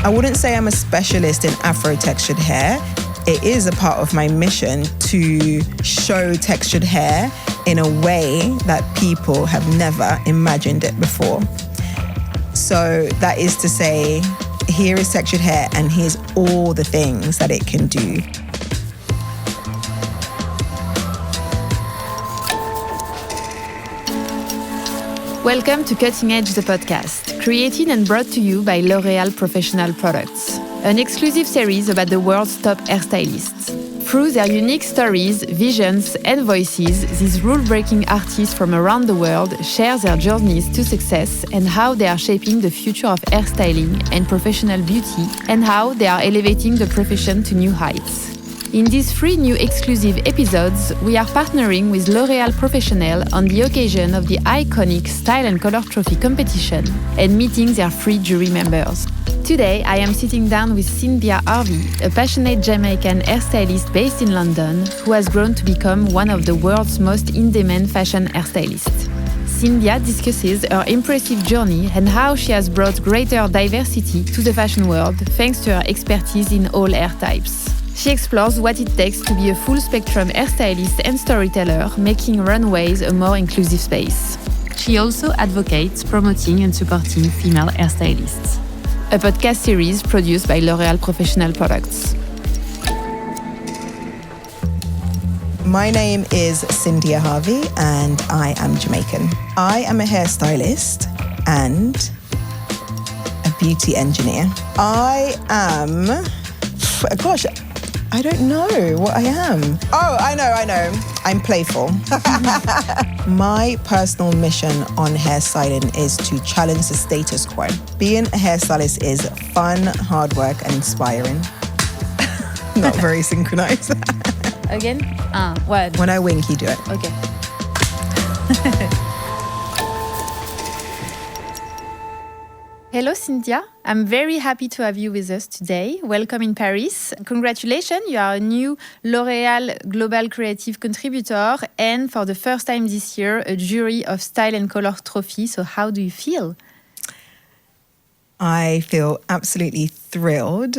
I wouldn't say I'm a specialist in Afro-textured hair. It is a part of my mission to show textured hair in a way that people have never imagined it before. So that is to say, here is textured hair and here's all the things that it can do. Welcome to Cutting Edge, the podcast, created and brought to you by L'Oréal Professionnel products, an exclusive series about the world's top hairstylists. Through their unique stories, visions, and voices, these rule-breaking artists from around the world share their journeys to success and how they are shaping the future of hairstyling and professional beauty, and how they are elevating the profession to new heights. In these 3 new exclusive episodes, we are partnering with L'Oréal Professionnel on the occasion of the iconic Style and Color Trophy competition and meeting their 3 jury members. Today, I am sitting down with Cyndia Harvey, a passionate Jamaican hairstylist based in London who has grown to become one of the world's most in-demand fashion hairstylists. Cyndia discusses her impressive journey and how she has brought greater diversity to the fashion world thanks to her expertise in all hair types. She explores what it takes to be a full-spectrum hairstylist and storyteller, making runways a more inclusive space. She also advocates promoting and supporting female hairstylists. A podcast series produced by L'Oréal Professionnel products. My name is Cyndia Harvey and I am Jamaican. I am a hairstylist and a beauty engineer. I don't know what I am. Oh, I know. I'm playful. My personal mission on hairstyling is to challenge the status quo. Being a hairstylist is fun, hard work, and inspiring. Not very synchronized. Again? What? When I wink, you do it. Okay. Hello, Cyndia. I'm very happy to have you with us today. Welcome in Paris. Congratulations, you are a new L'Oréal Global Creative Contributor and for the first time this year, a jury of Style and Color Trophy. So how do you feel? I feel absolutely thrilled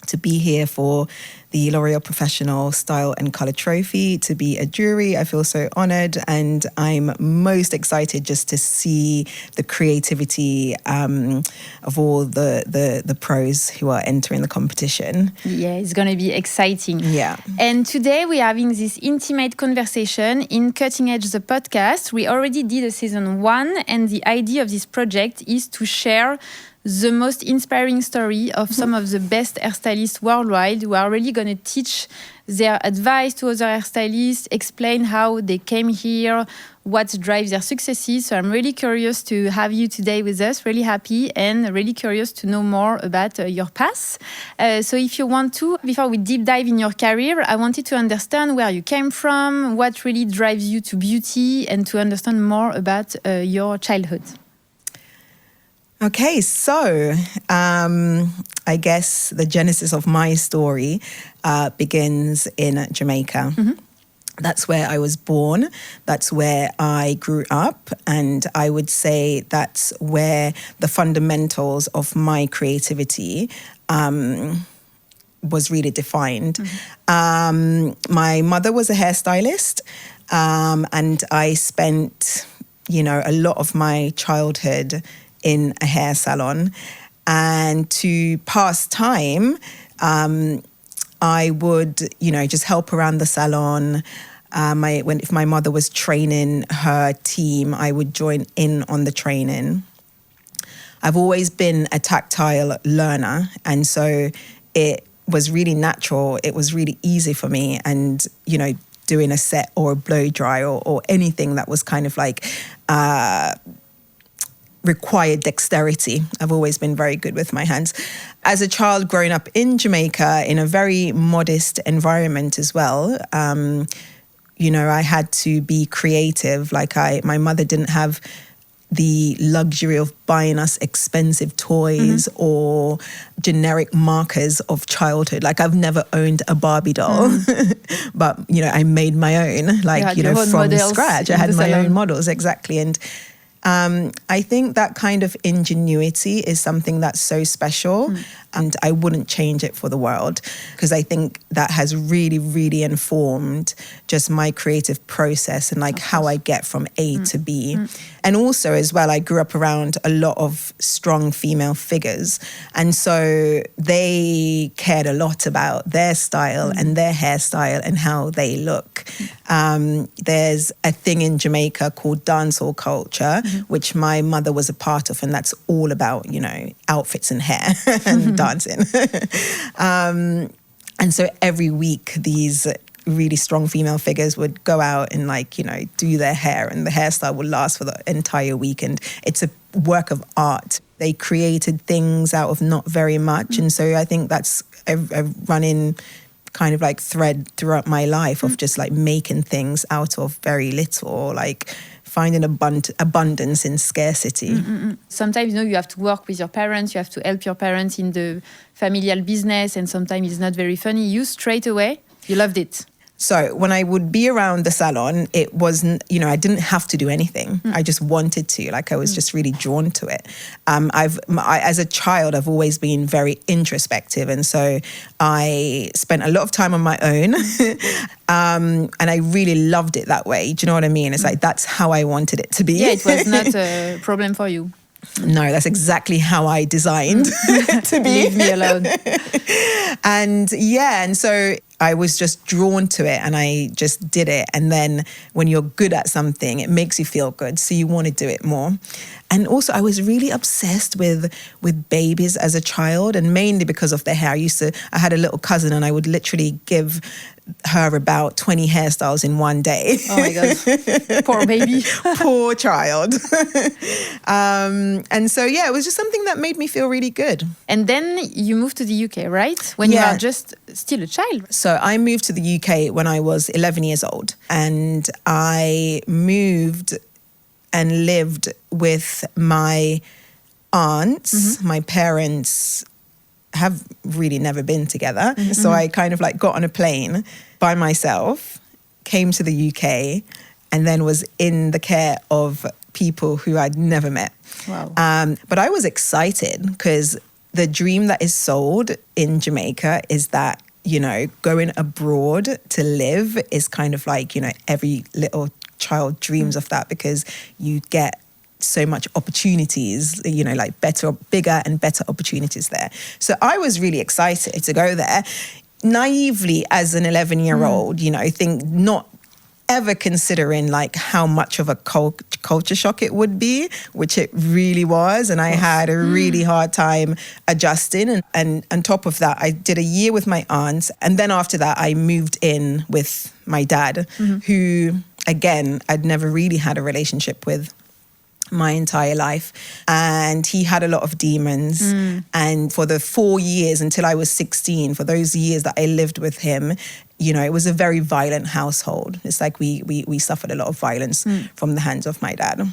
to be here for the L'Oréal Professionnel Style and Color Trophy, to be a jury. I feel so honored and I'm most excited just to see the creativity of all the pros who are entering the competition. Yeah, it's going to be exciting. Yeah. And today we're having this intimate conversation in Cutting Edge, the podcast. We already did a season 1 and the idea of this project is to share the most inspiring story of some of the best hairstylists worldwide who are really going to teach their advice to other hairstylists, explain how they came here, what drives their successes. So I'm really curious to have you today with us, really happy and really curious to know more about your past. So if you want to, before we deep dive in your career, I wanted to understand where you came from, what really drives you to beauty, and to understand more about your childhood. Okay, so I guess the genesis of my story begins in Jamaica. Mm-hmm. That's where I was born. That's where I grew up. And I would say that's where the fundamentals of my creativity was really defined. Mm-hmm. My mother was a hairstylist and I spent, a lot of my childhood in a hair salon, and to pass time, I would, just help around the salon. If my mother was training her team, I would join in on the training. I've always been a tactile learner, and so it was really natural. It was really easy for me, and doing a set or a blow dry or anything that was kind of like required dexterity. I've always been very good with my hands. As a child growing up in Jamaica in a very modest environment as well, I had to be creative. My mother didn't have the luxury of buying us expensive toys or generic markers of childhood. I've never owned a Barbie doll, but, I made my own, from scratch. I had my own models, exactly. And I think that kind of ingenuity is something that's so special, and I wouldn't change it for the world, because I think that has really, really informed just my creative process and like how I get from A to B. And also as well, I grew up around a lot of strong female figures. And so they cared a lot about their style and their hairstyle and how they look. There's a thing in Jamaica called dancehall culture, which my mother was a part of. And that's all about, you know, outfits and hair and dancing. And so every week, these really strong female figures would go out and like, you know, do their hair, and the hairstyle would last for the entire week. And it's a work of art. They created things out of not very much. And so I think that's a running kind of like thread throughout my life of just like making things out of very little, like finding abundance in scarcity. Sometimes, you know, you have to work with your parents, you have to help your parents in the familial business, and sometimes it's not very funny. You straight away, you loved it. So when I would be around the salon, it wasn't, you know, I didn't have to do anything. I just wanted to, like I was just really drawn to it. As a child, I've always been very introspective. And so I spent a lot of time on my own and I really loved it that way. Do you know what I mean? It's like, that's how I wanted it to be. Yeah, it was not a problem for you. No, that's exactly how I designed to be. Leave me alone. And yeah, and so I was just drawn to it and I just did it. And then when you're good at something, it makes you feel good. So you want to do it more. And also I was really obsessed with babies as a child, and mainly because of their hair. I had a little cousin and I would literally give her about 20 hairstyles in one day. Oh my God. Poor baby. Poor child. And so, yeah, it was just something that made me feel really good. And then you moved to the UK, right? When you are just still a child. So I moved to the UK when I was 11 years old. And I moved and lived with my aunts. My parents have really never been together. So I kind of like got on a plane by myself, came to the UK, and then was in the care of people who I'd never met. Wow. But I was excited because the dream that is sold in Jamaica is that, you know, going abroad to live is kind of like, you know, every little child dreams of that, because you get so much opportunities, you know, like bigger and better opportunities there. So I was really excited to go there. Naively, as an 11-year-old, you know, I think not ever considering like how much of a culture shock it would be, which it really was. And I had a really hard time adjusting. And on top of that, I did a year with my aunts. And then after that, I moved in with my dad, who, again, I'd never really had a relationship with my entire life. And he had a lot of demons. And for the 4 years until I was 16, for those years that I lived with him, you know, it was a very violent household. It's like we suffered a lot of violence from the hands of my dad.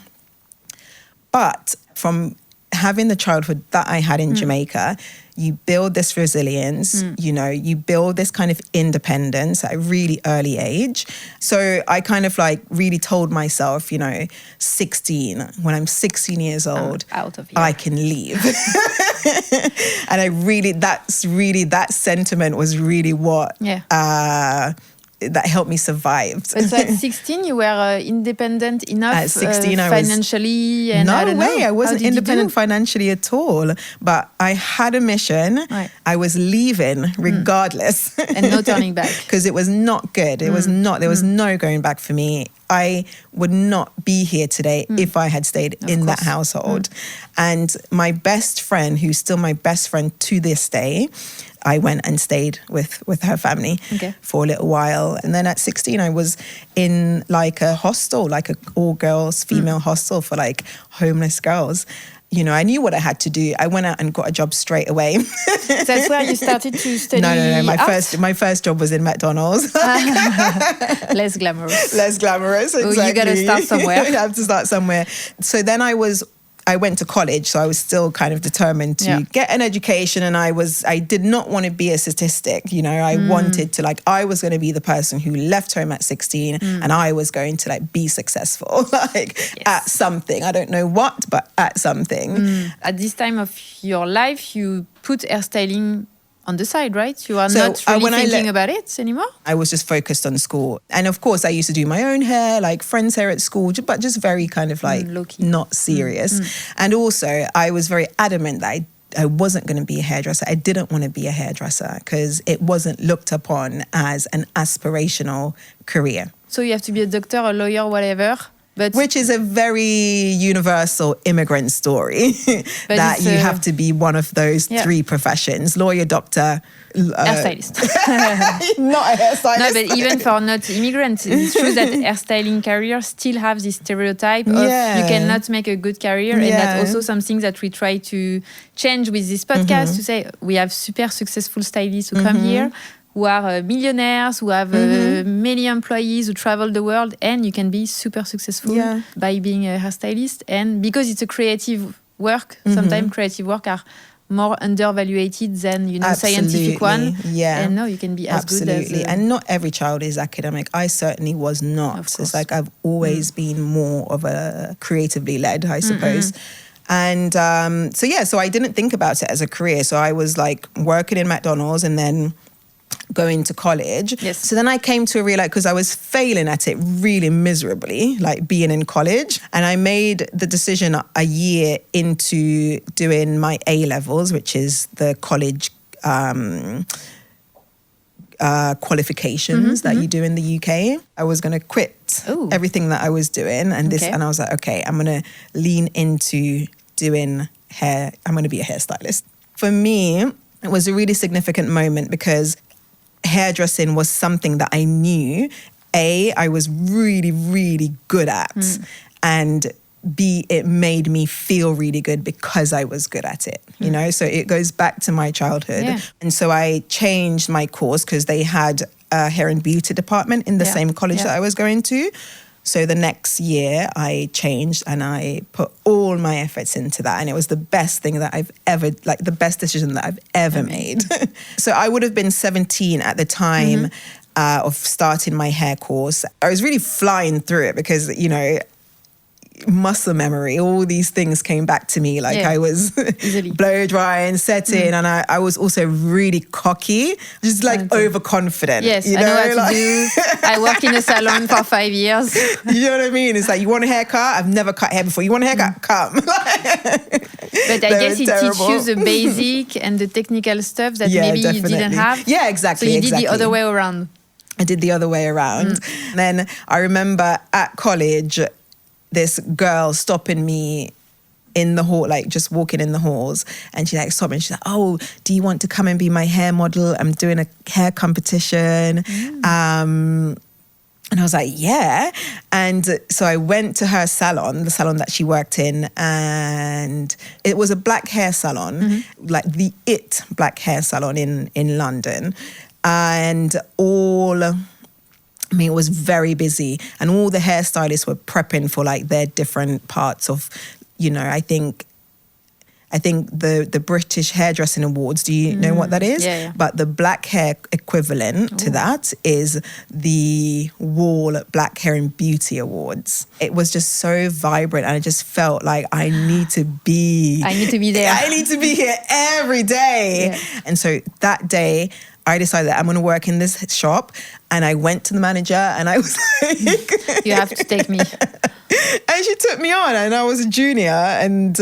But from having the childhood that I had in Jamaica, you build this resilience, you know, you build this kind of independence at a really early age. So I kind of like really told myself, you know, when I'm 16 years old, out of here, I can leave. And that sentiment was really what that helped me survive. But so at 16, you were independent enough at 16, financially? And no I don't way, know. I wasn't independent financially at all. But I had a mission. Right. I was leaving regardless. And no turning back. Because it was not good. It was not, there was no going back for me. I would not be here today if I had stayed in that household. And my best friend, who's still my best friend to this day, I went and stayed with her family for a little while. And then at 16, I was in like a hostel, like a all-girls female hostel for like homeless girls. You know, I knew what I had to do. I went out and got a job straight away. That's where you started to study No. My art? first job was in McDonald's. Less glamorous. Less glamorous, exactly. Oh, you got to start somewhere. You have to start somewhere. So then I was I went to college, so I was still kind of determined to get an education, and I did not want to be a statistic. You know, I wanted to I was going to be the person who left home at 16 and I was going to be successful, at something. I don't know what, but at something. At this time of your life, you put hairstyling on the side, right? You are not really thinking about it anymore? I was just focused on school. And of course, I used to do my own hair, friends' hair at school, but just very kind of not serious. And also, I was very adamant that I wasn't going to be a hairdresser. I didn't want to be a hairdresser because it wasn't looked upon as an aspirational career. So you have to be a doctor, a lawyer, whatever. Which is a very universal immigrant story, that you have to be one of those three professions: lawyer, doctor, hairstylist. Not a hairstylist. No, but even for not immigrants, it's true that hairstyling careers still have this stereotype of you cannot make a good career. And that's also something that we try to change with this podcast, to say we have super successful stylists who come here, who are millionaires, who have many employees, who travel the world, and you can be super successful by being a hairstylist. And because it's a creative work, sometimes creative work are more undervaluated than scientific one. Yeah, and no, you can be as good as. And not every child is academic. I certainly was not. It's I've always been more of a creatively led, I suppose. And so I didn't think about it as a career. So I was working in McDonald's and then going to college. Yes. So then I came to a realize, because I was failing at it really miserably, being in college. And I made the decision a year into doing my A-levels, which is the college qualifications that you do in the UK. I was going to quit everything that I was doing. And I was like, okay, I'm going to lean into doing hair. I'm going to be a hairstylist. For me, it was a really significant moment because hairdressing was something that I knew, A, I was really, really good at, and B, it made me feel really good because I was good at it, you know? So it goes back to my childhood. Yeah. And so I changed my course because they had a hair and beauty department in the same college that I was going to. So the next year I changed and I put all my efforts into that. And it was the best thing that I've ever, the best decision that I've ever made. So I would have been 17 at the time of starting my hair course. I was really flying through it because, muscle memory, all these things came back to me. I was blow drying, setting, and I was also really cocky, just overconfident. Yes, I know what to do. I work in a salon for 5 years. You know what I mean? It's you want a haircut? I've never cut hair before. You want a haircut? Come. But I guess it teaches you the basic and the technical stuff that maybe definitely. You didn't have. Yeah, exactly. So you did the other way around. I did the other way around. And then I remember at college, this girl stopping me in the hall, just walking in the halls, and she stopped me and she's like, oh, do you want to come and be my hair model? I'm doing a hair competition. And I was like, yeah. And so I went to her salon, the salon that she worked in, and it was a black hair salon, the black hair salon in London. And it was very busy, and all the hairstylists were prepping for their different parts of, I think the British Hairdressing Awards. Do you know what that is? Yeah. But the black hair equivalent to that is the Wall Black Hair and Beauty Awards. It was just so vibrant, and I just felt like I need to be there. I need to be here every day. Yeah. And so that day, I decided that I'm going to work in this shop, and I went to the manager and I was like, you have to take me. And she took me on, and I was a junior, and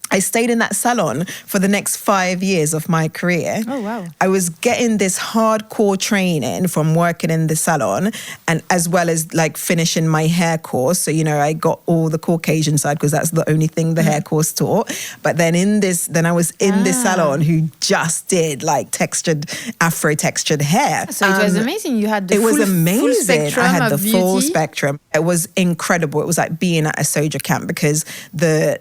I stayed in that salon for the next 5 years of my career. Oh, wow. I was getting this hardcore training from working in the salon, and as well as finishing my hair course. So, I got all the Caucasian side because that's the only thing the hair course taught. But then I was in this salon who just did Afro textured hair. So it was amazing. You had the full spectrum I had the beauty. Full spectrum. It was incredible. It was like being at a soldier camp because the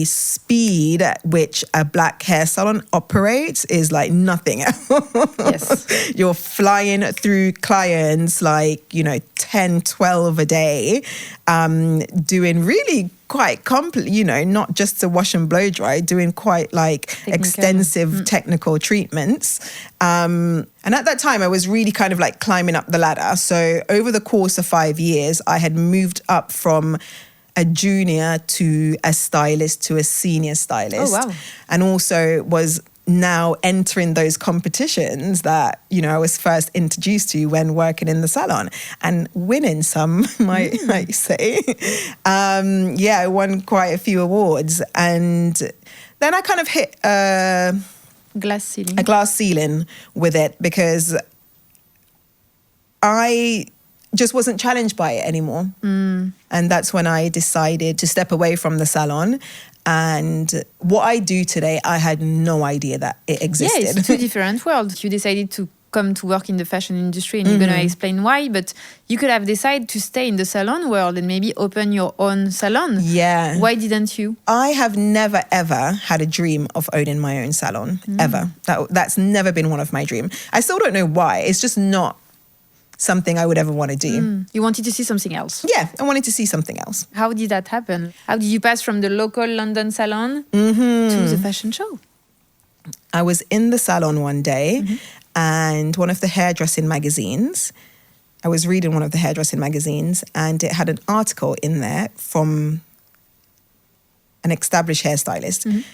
speed at which a black hair salon operates is like nothing else. Yes. You're flying through clients 10, 12 a day, doing really quite not just to wash and blow dry, doing quite like extensive technical treatments. And at that time, I was really kind of like climbing up the ladder. So over the course of 5 years, I had moved up from a junior to a stylist to a senior stylist. Oh, wow. And also was now entering those competitions that, I was first introduced to when working in the salon and winning some, might say. I won quite a few awards. And then I kind of hit a glass ceiling with it because I just wasn't challenged by it anymore. And that's when I decided to step away from the salon. And what I do today, I had no idea that it existed. Yeah, it's two different worlds. You decided to come to work in the fashion industry and you're going to explain why, but you could have decided to stay in the salon world and maybe open your own salon. Yeah. Why didn't you? I have never, ever had a dream of owning my own salon, ever. That's never been one of my dreams. I still don't know why. It's just not something I would ever want to do. You wanted to see something else? Yeah, I wanted to see something else. How did that happen? How did you pass from the local London salon to the fashion show? I was in the salon one day and one of the hairdressing magazines, I was reading one of the hairdressing magazines and it had an article in there from an established hairstylist,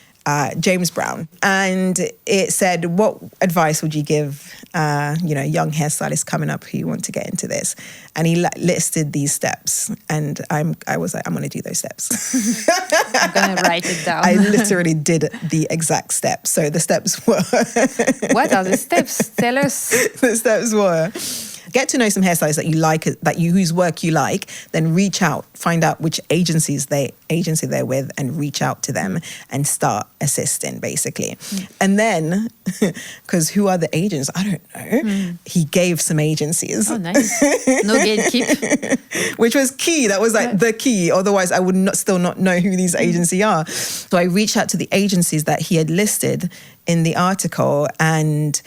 James Brown. And it said, what advice would you give, young hairstylists coming up who want to get into this? And he listed these steps. And I was like, I'm going to do those steps. I'm going to write it down. I literally did the exact steps. So the steps were... What are the steps? Tell us. The steps were... Get to know some hairstylists that you like, whose work you like, then reach out, find out which agency they're with and reach out to them and start assisting, basically. And then, because who are the agents? I don't know. He gave some agencies. Oh, nice. No gatekeep. Which was key. That was like the key. Otherwise, I would still not know who these agencies are. So I reached out to the agencies that he had listed in the article and...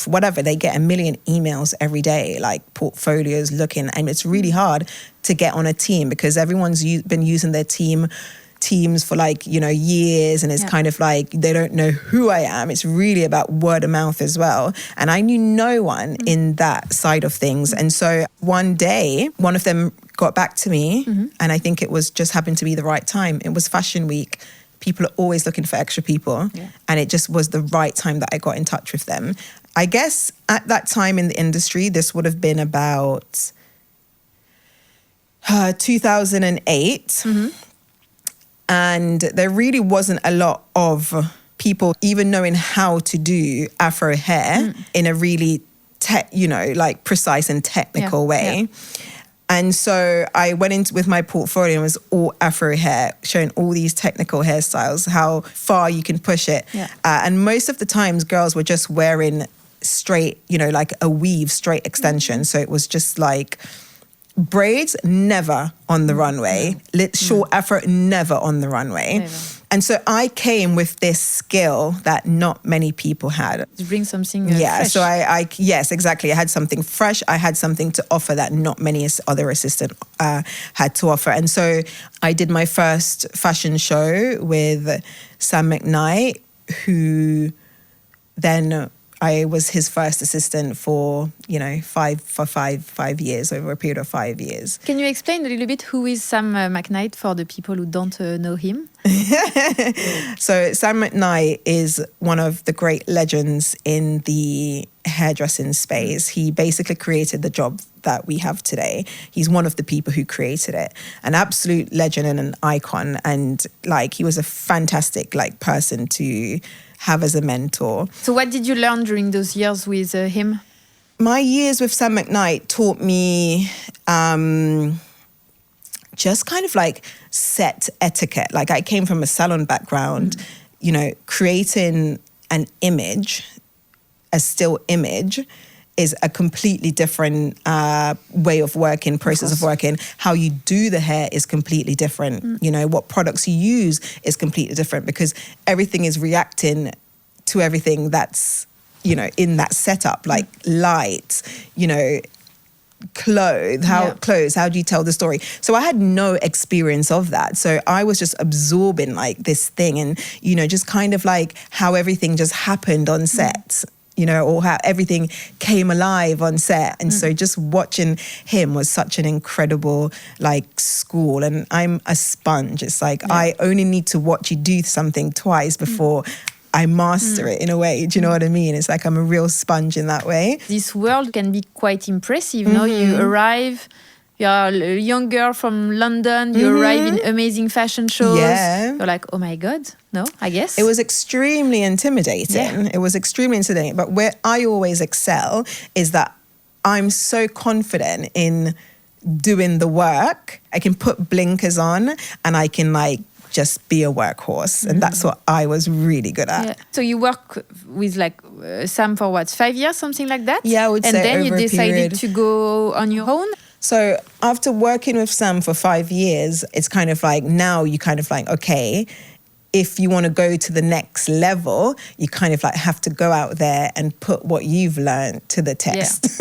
whatever, they get 1 million emails every day, like portfolios looking, and it's really hard to get on a team because everyone's been using their teams for years, and it's kind of like they don't know who I am. It's really about word of mouth as well. And I knew no one in that side of things. And so one day, one of them got back to me, and I think it was just happened to be the right time. It was Fashion Week. People are always looking for extra people. Yeah. And it just was the right time that I got in touch with them. I guess at that time in the industry, this would have been about 2008. And there really wasn't a lot of people even knowing how to do Afro hair in a really, precise and technical way. Yeah. And so I went into with my portfolio and it was all Afro hair, showing all these technical hairstyles, how far you can push it. Yeah. And most of the times girls were just wearing straight, like a weave, straight extension. So it was just like braids, never on the runway. Short Afro, never on the runway. Never. And so I came with this skill that not many people had. To bring something fresh. So yes, exactly. I had something fresh. I had something to offer that not many other assistants had to offer. And so I did my first fashion show with Sam McKnight, who then I was his first assistant for 5 years, over a period of 5 years. Can you explain a little bit who is Sam McKnight for the people who don't know him? So Sam McKnight is one of the great legends in the hairdressing space. He basically created the job that we have today. He's one of the people who created it. An absolute legend and an icon. And he was a fantastic person to have as a mentor. So what did you learn during those years with him? My years with Sam McKnight taught me just kind of set etiquette. I came from a salon background, creating an image, a still image, is a completely different way of working, process of working. How you do the hair is completely different. What products you use is completely different because everything is reacting to everything that's, in that setup, like light, clothes, how do you tell the story? So I had no experience of that. So I was just absorbing like this thing and, you know, just kind of like how everything just happened on set, you know, or how everything came alive on set. And so just watching him was such an incredible like school. And I'm a sponge. It's like I only need to watch you do something twice before I master it in a way. Do you know what I mean? It's like I'm a real sponge in that way. This world can be quite impressive. No, you arrive, you're a young girl from London, you arrive in amazing fashion shows. Yeah. You're like, oh my God, no, I guess. It was extremely intimidating. It was extremely intimidating. But where I always excel is that I'm so confident in doing the work. I can put blinkers on and I can like just be a workhorse. And that's what I was really good at. Yeah. So you work with like Sam for what, 5 years, something like that? Yeah, I would say And then over you a decided period. to go on your own? So after working with Sam for 5 years, it's kind of like now you kind of like, okay, if you want to go to the next level, you kind of like have to go out there and put what you've learned to the test.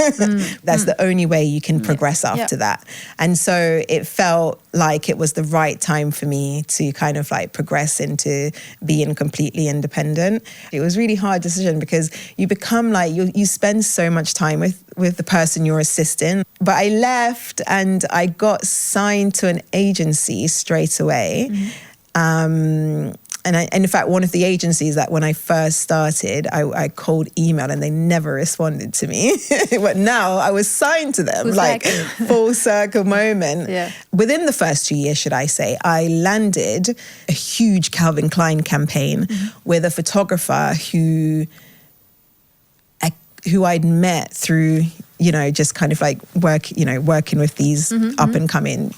That's the only way you can progress after that. And so it felt like it was the right time for me to kind of like progress into being completely independent. It was a really hard decision because you become like, you spend so much time with the person you're assisting. But I left and I got signed to an agency straight away. And in fact, one of the agencies that when I first started, I cold emailed and they never responded to me. But now I was signed to them, like full circle moment. Yeah. Within the first 2 years, should I say, I landed a huge Calvin Klein campaign with a photographer who I'd met through, you know, just kind of like working with these up and coming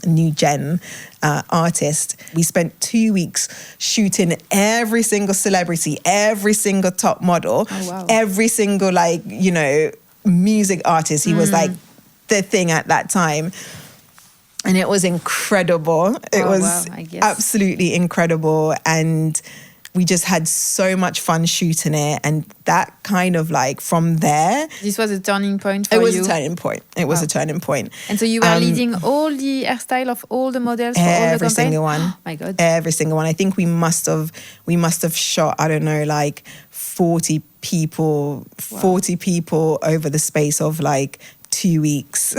new gen artists. We spent 2 weeks shooting every single celebrity, every single top model, every single like, you know, music artist. He was like the thing at that time. And it was incredible. It was absolutely incredible. And we just had so much fun shooting it. And that kind of like from there. This was a turning point for you? It was a turning point. It was a turning point. And so you were leading all the hairstyle of all the models for all the campaigns? Every single one. Oh my God. Every single one. I think we must have shot, I don't know, like 40 people over the space of like 2 weeks.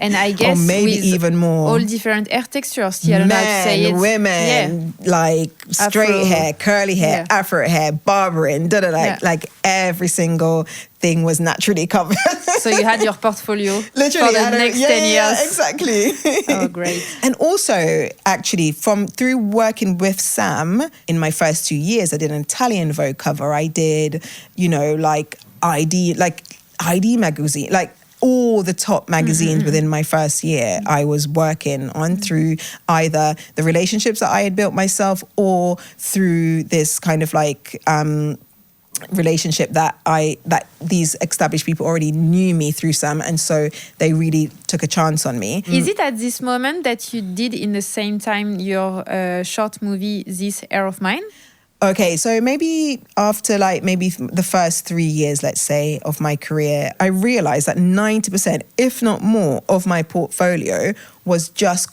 And I guess or maybe with even more. All different hair textures. I don't know how to say it. Women, like straight Afro. hair, curly hair, afro hair, barbering, like every single thing was naturally covered. So you had your portfolio literally for the next 10 years. Yeah, exactly. Oh, great. And also, actually, through working with Sam, in my first 2 years, I did an Italian Vogue cover. I did, you know, like ID magazine, like all the top magazines within my first year I was working on through either the relationships that I had built myself or through this kind of like relationship that these established people already knew me through Sam, and so they really took a chance on me. Is it at this moment that you did in the same time your short movie This Hair of Mine? Okay, so maybe after like maybe the first 3 years, let's say, of my career, I realized that 90%, if not more, of my portfolio was just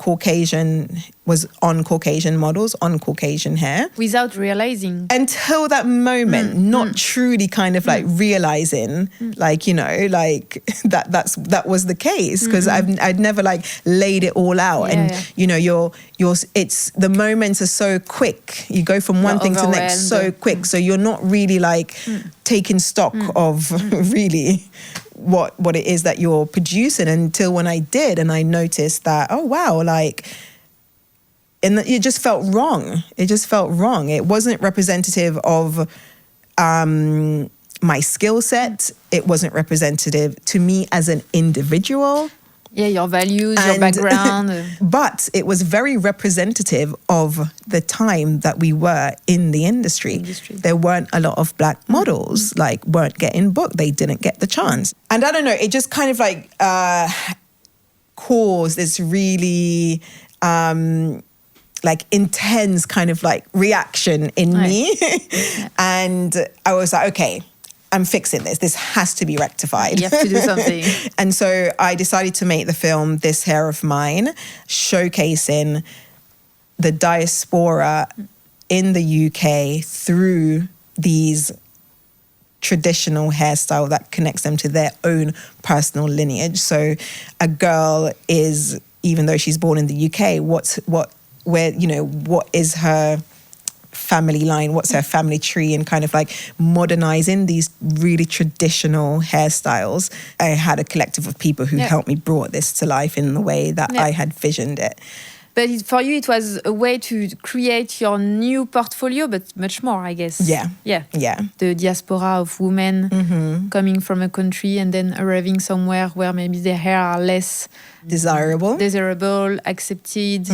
on Caucasian models, on Caucasian hair. Without realizing. Until that moment, not truly kind of like realizing, like, you know, like that was the case, because I'd never like laid it all out. You know, it's the moments are so quick. You go from one thing to the next so quick. So you're not really like taking stock of really what it is that you're producing, until when I did, and I noticed that, oh wow, like, and it just felt wrong. It wasn't representative of my skill set. It wasn't representative to me as an individual. Yeah, your values, your background. But it was very representative of the time that we were in the industry. There weren't a lot of black models, like, weren't getting booked. They didn't get the chance. And I don't know, it just kind of like caused this really like intense kind of like reaction in me. And I was like, okay, I'm fixing this. This has to be rectified. You have to do something. And so I decided to make the film This Hair of Mine, showcasing the diaspora in the UK through these traditional hairstyle that connects them to their own personal lineage. So a girl is, even though she's born in the UK, what is her family line, what's her family tree, and kind of like modernizing these really traditional hairstyles. I had a collective of people who helped me brought this to life in the way that I had visioned it. But for you, it was a way to create your new portfolio, but much more, I guess. Yeah. The diaspora of women coming from a country and then arriving somewhere where maybe their hair are less desirable, accepted.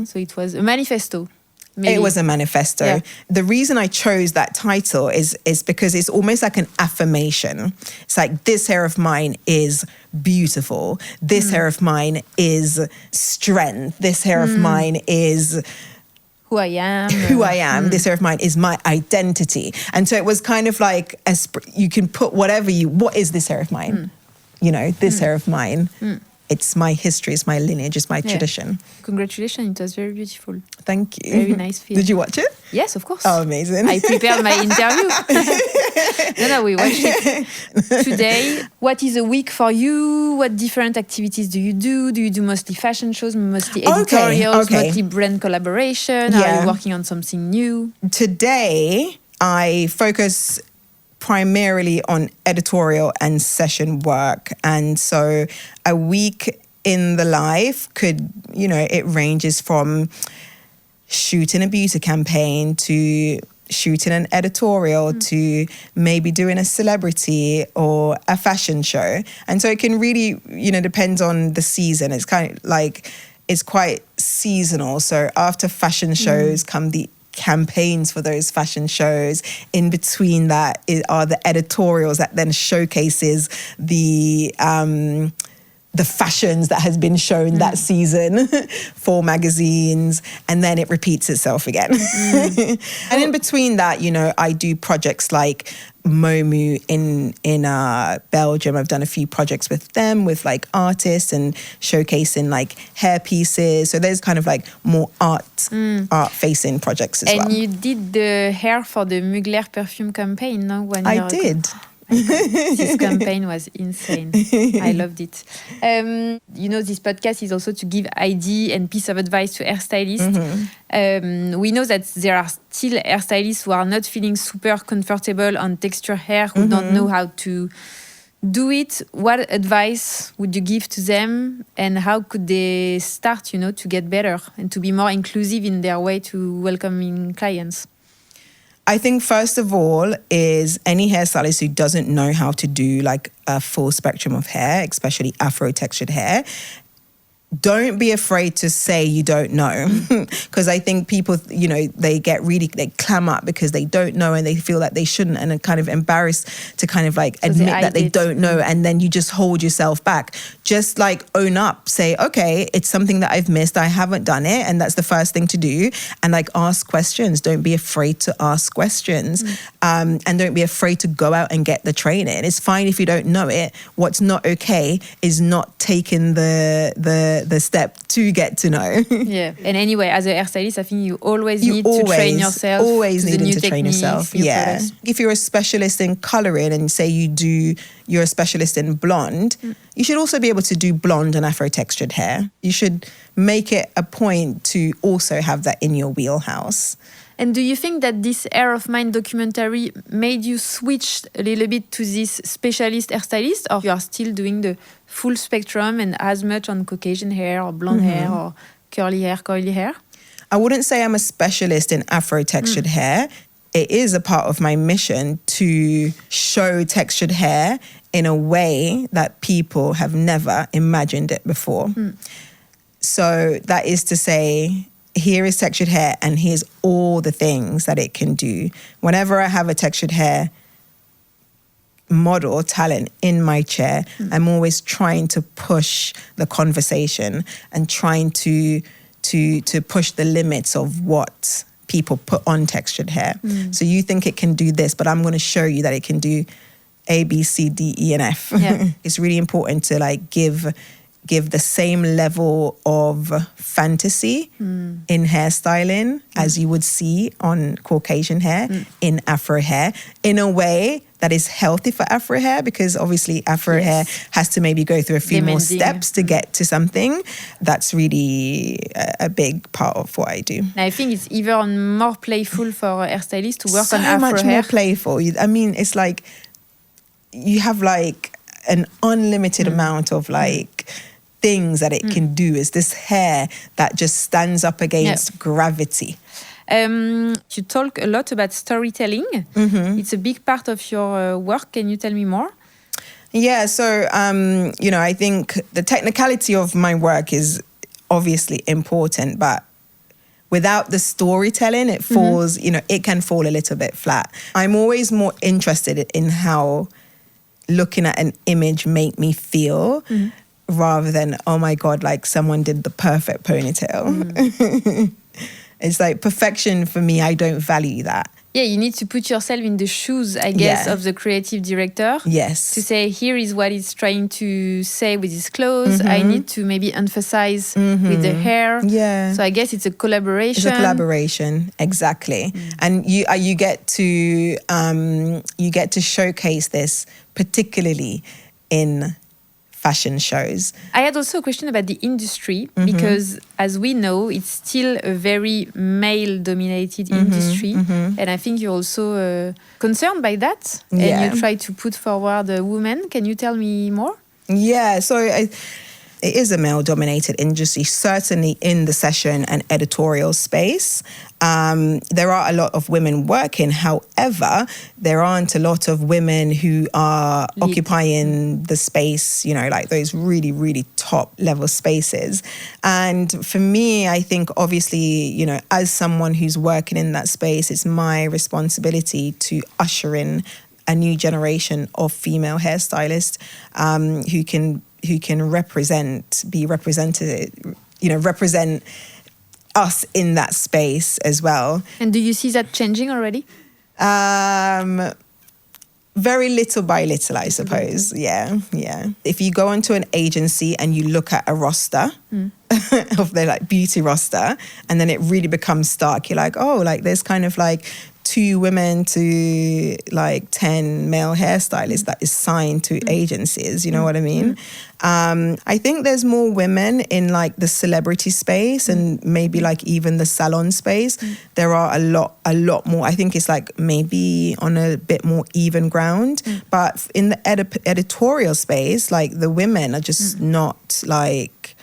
So it was a manifesto. Maybe. It was a manifesto. Yeah. The reason I chose that title is because it's almost like an affirmation. It's like, this hair of mine is beautiful. This hair of mine is strength. This hair of mine is who I am. This hair of mine is my identity. And so it was kind of like, you can put what is this hair of mine? This hair of mine. It's my history, it's my lineage, it's my tradition. Congratulations, it was very beautiful. Thank you. Very nice film. Did you watch it? Yes, of course. Oh, amazing. I prepared my interview. No, we watched it. Today, what is a week for you? What different activities do you do? Do you do mostly fashion shows, mostly editorials, mostly brand collaboration? Are you working on something new? Today, I focus primarily on editorial and session work. And so a week in the life could, it ranges from shooting a beauty campaign to shooting an editorial to maybe doing a celebrity or a fashion show. And so it can really, depends on the season. It's kind of like, it's quite seasonal. So after fashion shows come the campaigns for those fashion shows. In between that are the editorials that then showcases the fashions that has been shown that season for magazines, and then it repeats itself again. And in between that, I do projects like Momu in Belgium. I've done a few projects with them, with like artists and showcasing like hair pieces. So there's kind of like more art facing projects as well. And you did the hair for the Mugler perfume campaign, no? I did. This campaign was insane. I loved it. This podcast is also to give idea and piece of advice to hairstylists. We know that there are still hairstylists who are not feeling super comfortable on texture hair, who don't know how to do it. What advice would you give to them, and how could they start, to get better and to be more inclusive in their way to welcoming clients? I think first of all is any hairstylist who doesn't know how to do like a full spectrum of hair, especially Afro textured hair, don't be afraid to say you don't know. Because I think people, they clam up because they don't know and they feel that they shouldn't, and are kind of embarrassed to kind of like admit that they don't know, and then you just hold yourself back. Just like own up, say, okay, it's something that I've missed, I haven't done it, and that's the first thing to do. And like ask questions. Don't be afraid to ask questions. And don't be afraid to go out and get the training. It's fine if you don't know it. What's not okay is not taking the step to get to know. Yeah. And anyway, as a hairstylist, I think you always need to train yourself. Always needing to train yourself. Yeah. Products. If you're a specialist in colouring and say you're a specialist in blonde, you should also be able to do blonde and Afro textured hair. You should make it a point to also have that in your wheelhouse. And do you think that this Hair of Mine documentary made you switch a little bit to this specialist hairstylist, or you are still doing the full spectrum and as much on Caucasian hair or blonde hair or curly hair, coily hair? I wouldn't say I'm a specialist in Afro textured hair. It is a part of my mission to show textured hair in a way that people have never imagined it before. So that is to say, here is textured hair and here's all the things that it can do. Whenever I have a textured hair model talent in my chair, I'm always trying to push the conversation and trying to push the limits of what people put on textured hair. So you think it can do this, but I'm going to show you that it can do A, B, C, D, E, and F. Yeah. It's really important to like give the same level of fantasy in hairstyling as you would see on Caucasian hair, in Afro hair, in a way that is healthy for Afro hair, because obviously Afro hair has to maybe go through a few more steps to get to something. That's really a big part of what I do. I think it's even more playful for hairstylists to work on Afro hair. So much more playful. I mean, it's like you have like an unlimited amount of like things that it can do. Is this hair that just stands up against gravity. You talk a lot about storytelling. It's a big part of your work. Can you tell me more? Yeah, so, I think the technicality of my work is obviously important, but without the storytelling, it falls, it can fall a little bit flat. I'm always more interested in how looking at an image make me feel, rather than, oh my God, like someone did the perfect ponytail. It's like perfection for me, I don't value that. Yeah, you need to put yourself in the shoes, I guess, of the creative director. Yes. To say, here is what he's trying to say with his clothes. I need to maybe emphasize with the hair. Yeah. So I guess it's a collaboration. It's a collaboration, exactly. And you get to showcase this, particularly in fashion shows. I had also a question about the industry, because as we know, it's still a very male-dominated industry. And I think you're also concerned by that. And you try to put forward women. Can you tell me more? Yeah, so it is a male-dominated industry, certainly in the session and editorial space. There are a lot of women working. However, there aren't a lot of women who are occupying the space, like those really, really top level spaces. And for me, I think obviously, as someone who's working in that space, it's my responsibility to usher in a new generation of female hairstylists who can represent us in that space as well. And do you see that changing already? Very little by little, I suppose. Yeah. If you go onto an agency and you look at a roster of their like beauty roster, and then it really becomes stark. You're like, oh, like there's kind of like 2 women to like 10 male hairstylists that is signed to agencies, you know what I mean? I think there's more women in like the celebrity space and maybe like even the salon space. There are a lot more. I think it's like maybe on a bit more even ground. But in the editorial space, like the women are just not like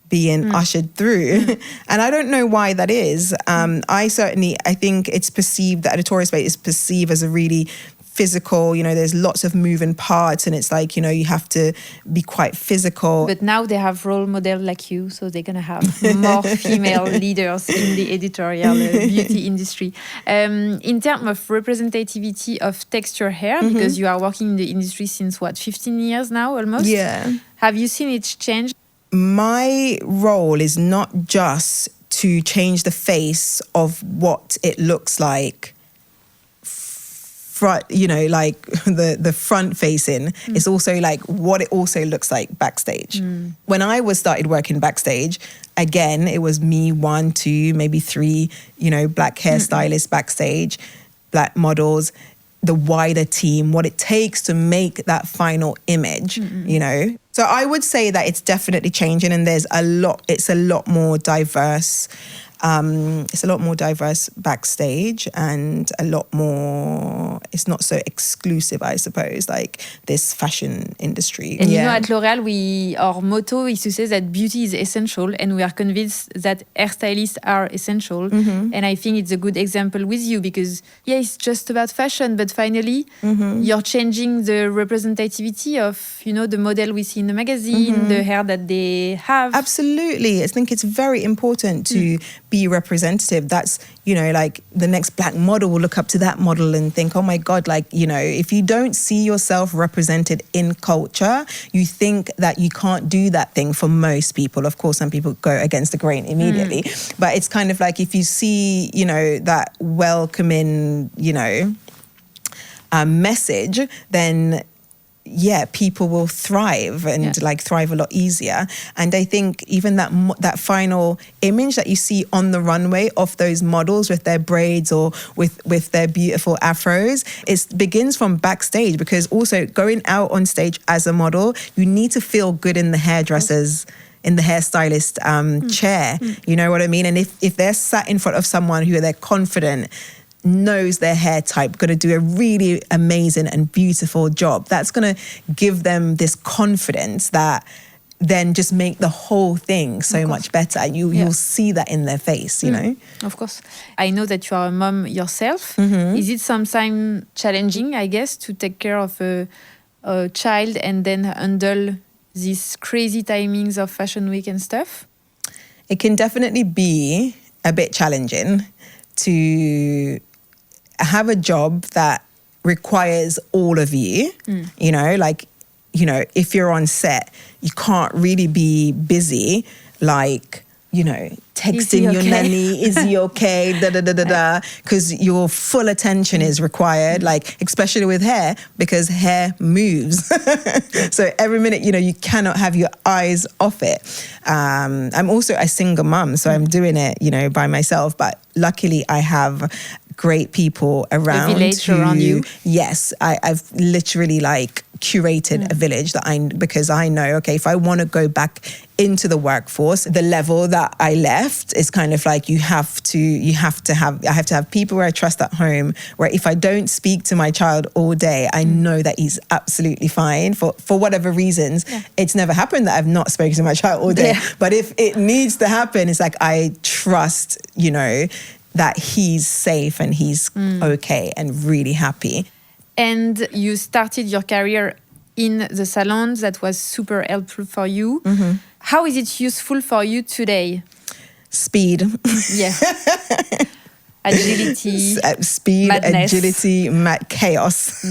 being ushered through. And I don't know why that is. I think it's perceived, the editorial space is perceived as a really physical, there's lots of moving parts and it's like, you have to be quite physical. But now they have role models like you, so they're going to have more female leaders in the editorial beauty industry. In terms of representativity of texture hair, because you are working in the industry since 15 years now almost? Yeah. Have you seen it change? My role is not just to change the face of what it looks like, like the front facing. It's also like what it also looks like backstage. When I started working backstage, again, it was me, 1, 2, maybe 3, black hairstylists backstage, black models, the wider team, what it takes to make that final image, So I would say that it's definitely changing, and it's a lot more diverse. It's a lot more diverse backstage, and it's not so exclusive, I suppose, like this fashion industry. And at L'Oréal, our motto is to say that beauty is essential, and we are convinced that hairstylists are essential. And I think it's a good example with you because, it's just about fashion, but finally, you're changing the representativity of, the model we see in the magazine, the hair that they have. Absolutely. I think it's very important to be representative. That's, like the next black model will look up to that model and think, oh my God, like, if you don't see yourself represented in culture, you think that you can't do that thing for most people. Of course, some people go against the grain immediately. But it's kind of like if you see, that welcoming, message, then people will thrive and thrive a lot easier. And I think even that final image that you see on the runway of those models with their braids or with their beautiful afros, it begins from backstage, because also going out on stage as a model, you need to feel good in the hairdressers, in the hairstylist chair. You know what I mean? And if they're sat in front of someone who they're confident, knows their hair type, going to do a really amazing and beautiful job, that's going to give them this confidence that then just make the whole thing so much better. You'll see that in their face, you know? Of course. I know that you are a mom yourself. Is it sometimes challenging, I guess, to take care of a child and then handle these crazy timings of Fashion Week and stuff? It can definitely be a bit challenging to have a job that requires all of you, you know, if you're on set, you can't really be busy, texting your nanny, is he okay, because your full attention is required, especially with hair, because hair moves. So every minute, you cannot have your eyes off it. I'm also a single mum, so I'm doing it, by myself, but luckily I have great people around. A village around you? Yes, I've literally curated a village because I know, okay, if I want to go back into the workforce, the level that I left is kind of I have to have people where I trust at home, where if I don't speak to my child all day, I know that he's absolutely fine for whatever reasons. It's never happened that I've not spoken to my child all day. But if it needs to happen, it's I trust, that he's safe and he's okay and really happy. And you started your career in the salon. That was super helpful for you. How is it useful for you today? Speed. Yeah. Agility. Speed, madness. agility, chaos.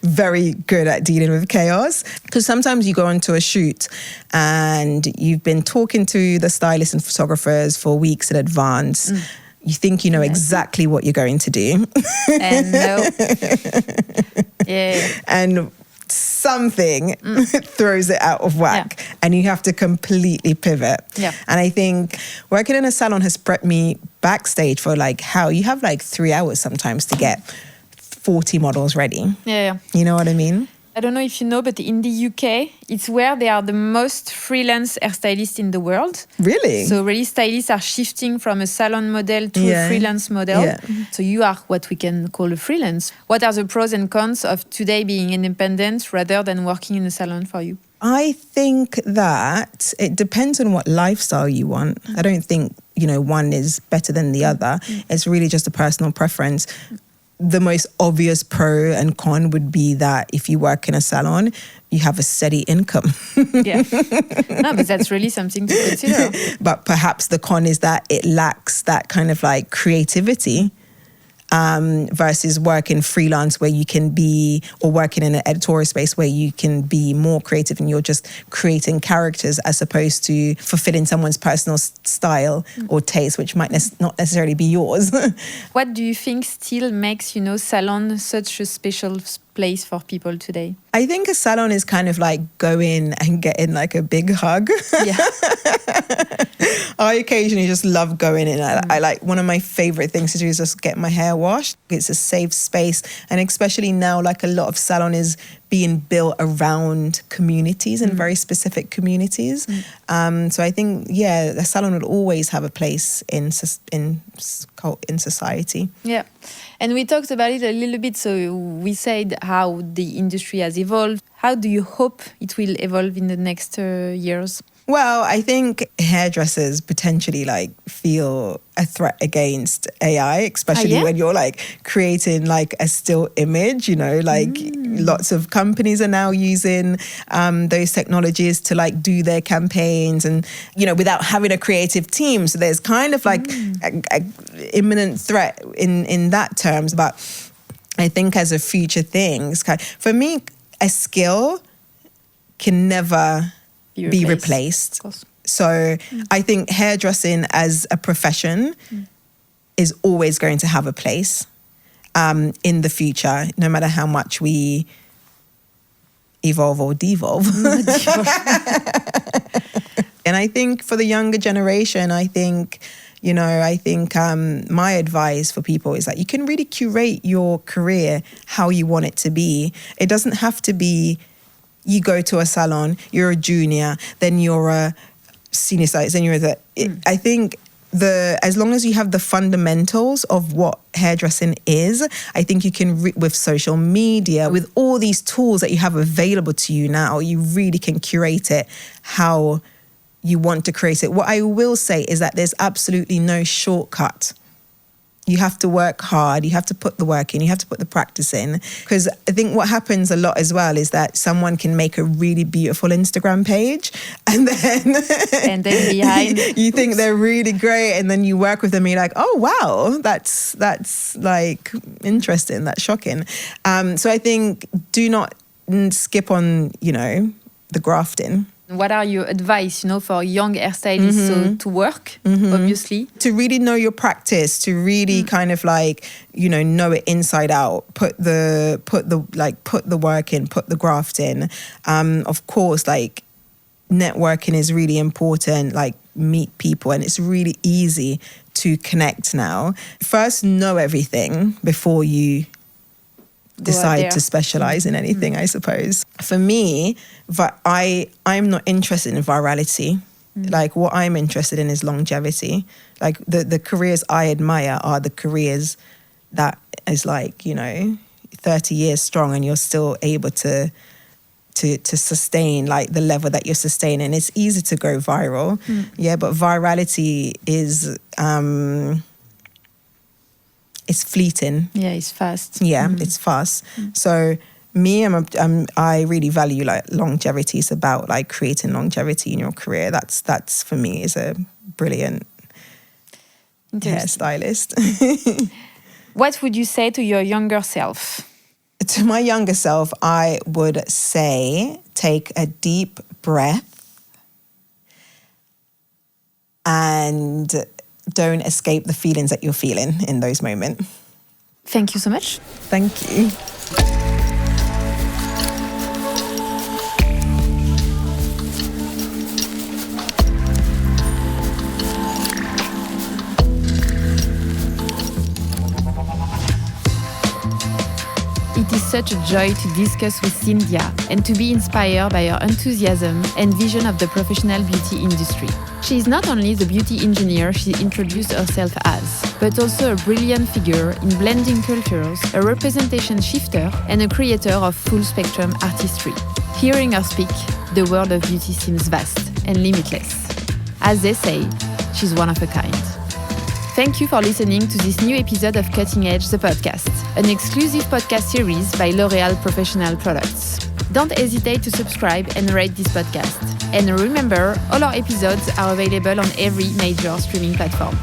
Very good at dealing with chaos. Because sometimes you go onto a shoot and you've been talking to the stylists and photographers for weeks in advance. You think you know exactly what you're going to do. And no. And something throws it out of whack and you have to completely pivot. And I think working in a salon has prepped me backstage for how you have 3 hours sometimes to get 40 models ready. You know what I mean? I don't know if you know, but in the UK, it's where they are the most freelance hairstylists in the world. Really? So really stylists are shifting from a salon model to a freelance model. So you are what we can call a freelance. What are the pros and cons of today being independent rather than working in a salon for you? I think that it depends on what lifestyle you want. I don't think, one is better than the other. It's really just a personal preference. The most obvious pro and con would be that if you work in a salon, you have a steady income. No, but that's really something to consider. But perhaps the con is that it lacks that kind of creativity versus working freelance where you can be, or working in an editorial space where you can be more creative and you're just creating characters as opposed to fulfilling someone's personal style or taste, which might not necessarily be yours. What do you think still makes, salon such a special place for people today? I think a salon is kind of going and getting a big hug. I occasionally just love going in. I one of my favorite things to do is just get my hair washed. It's a safe space. And especially now, a lot of salon is being built around communities and very specific communities. So I think, the salon will always have a place in society. Yeah. And we talked about it a little bit. So we said how the industry has evolved. How do you hope it will evolve in the next years? Well, I think hairdressers potentially feel a threat against AI, especially when you're creating a still image, lots of companies are now using those technologies to do their campaigns and, without having a creative team. So there's kind of a imminent threat in that terms. But I think as a future thing, for me, a skill can never be replaced. So I think hairdressing as a profession is always going to have a place. in the future, no matter how much we evolve or devolve. And I think for the younger generation, I think my advice for people is that you can really curate your career how you want it to be. It doesn't have to be you go to a salon, you're a junior, then you're a senior stylist, then you're I think as long as you have the fundamentals of what hairdressing is, I think you can, with social media, with all these tools that you have available to you now, you really can curate it how you want to create it. What I will say is that there's absolutely no shortcut. You have to work hard, you have to put the work in, you have to put the practice in. Because I think what happens a lot as well is that someone can make a really beautiful Instagram page and then behind you think they're really great, and then you work with them and you're like, oh wow, that's like interesting, that's shocking. So I think do not skip on, the grafting. What are your advice, for young hairstylists to work, obviously? To really know your practice, to really kind of know it inside out. Put the work in, put the graft in. Of course, networking is really important. Meet people, and it's really easy to connect now. First, know everything before you decide to specialize in anything, I suppose. For me, I'm not interested in virality. What I'm interested in is longevity. The careers I admire are the careers that is 30 years strong and you're still able to sustain the level that you're sustaining. It's easy to go viral. But virality is it's fleeting. Yeah, it's fast. Yeah, it's fast. So me, I really value longevity. It's about creating longevity in your career. That's for me is a brilliant hairstylist. What would you say to your younger self? To my younger self, I would say take a deep breath and don't escape the feelings that you're feeling in those moments. Thank you so much. Thank you. It is such a joy to discuss with Cyndia and to be inspired by her enthusiasm and vision of the professional beauty industry. She is not only the beauty engineer she introduced herself as, but also a brilliant figure in blending cultures, a representation shifter, and a creator of full-spectrum artistry. Hearing her speak, the world of beauty seems vast and limitless. As they say, she's one of a kind. Thank you for listening to this new episode of Cutting Edge, the podcast, an exclusive podcast series by L'Oréal Professionnel products. Don't hesitate to subscribe and rate this podcast. And remember, all our episodes are available on every major streaming platform.